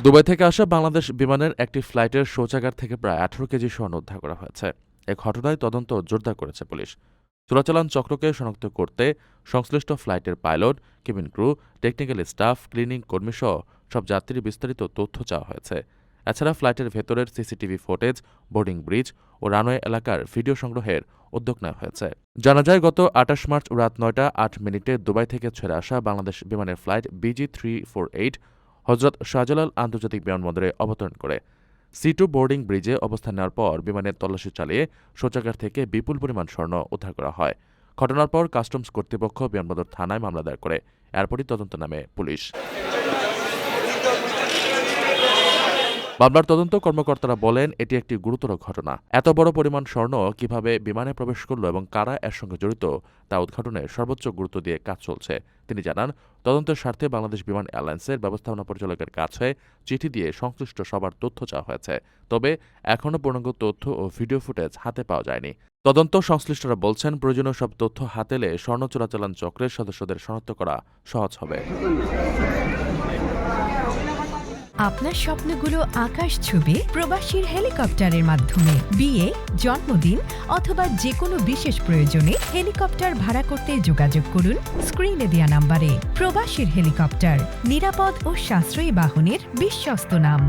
Dubai থেকে আসা বাংলাদেশ বিমানের একটি ফ্লাইটের শৌচাগার থেকে প্রায় ১৮ কেজি স্বর্ণ উদ্ধার করা হয়েছে। এ ঘটনায় তদন্ত জোরদার করেছে পুলিশ। চোরাচালান চক্রকে শনাক্ত করতে সংশ্লিষ্ট ফ্লাইটের pilot, cabin crew, technical staff, cleaning কর্মীসহ সব যাত্রীর বিস্তারিত তথ্য চাওয়া হয়েছে। এছাড়া ফ্লাইটের ভেতরের সিসিটিভি ফুটেজ, বোর্ডিং ব্রিজ ও রানওয়ে এলাকার ভিডিও সংগ্রহের উদ্যোগ নেওয়া হয়েছে। জানা যায়, গত ২৮ মার্চ রাত ৯টা ৮ মিনিটে দুবাই থেকে ছেড়ে আসা বাংলাদেশ বিমানের ফ্লাইট BG348 হজরত শাহজালাল আন্তর্জাতিক বিমানবন্দরে অবতরণ করে। C2 বোর্ডিং ব্রিজে অবস্থান নেওয়ার পর বিমানের তল্লাশি চালিয়ে শৌচাগার থেকে বিপুল পরিমাণ স্বর্ণ উদ্ধার করা হয়। ঘটনার পর কাস্টমস কর্তৃপক্ষ বিমানবন্দর থানায় মামলা দায়ের করে। এরপরই তদন্ত নামে পুলিশ। মামলার তদন্ত কর্মকর্তারা বলেন, এটি একটি গুরুতর ঘটনা। এত বড় পরিমাণ স্বর্ণ কিভাবে বিমানে প্রবেশ করল এবং কারা এর সঙ্গে জড়িত তা উদ্ঘাটনে সর্বোচ্চ গুরুত্ব দিয়ে কাজ চলছে। তিনি জানান, তদন্তের স্বার্থে বাংলাদেশ বিমান এয়ারলাইন্সের ব্যবস্থাপনা পরিচালকের কাছে চিঠি দিয়ে সংশ্লিষ্ট সবার তথ্য চাওয়া হয়েছে। তবে এখনও পূর্ণাঙ্গ তথ্য ও ভিডিও ফুটেজ হাতে পাওয়া যায়নি। তদন্ত সংশ্লিষ্টরা বলছেন, প্রয়োজনীয় সব তথ্য হাতে এলে স্বর্ণ চোরাচালান চক্রের সদস্যদের শনাক্ত করা সহজ হবে। আপনার স্বপ্নগুলো আকাশ ছুবে প্রবাসীর হেলিকপ্টারের মাধ্যমে। বিয়ে, জন্মদিন অথবা যে কোনো বিশেষ প্রয়োজনে হেলিকপ্টার ভাড়া করতে যোগাযোগ করুন স্ক্রিনে দেয়া নাম্বারে। প্রবাসীর হেলিকপ্টার, নিরাপদ ও সাশ্রয়ী বাহনের বিশ্বস্ত নাম।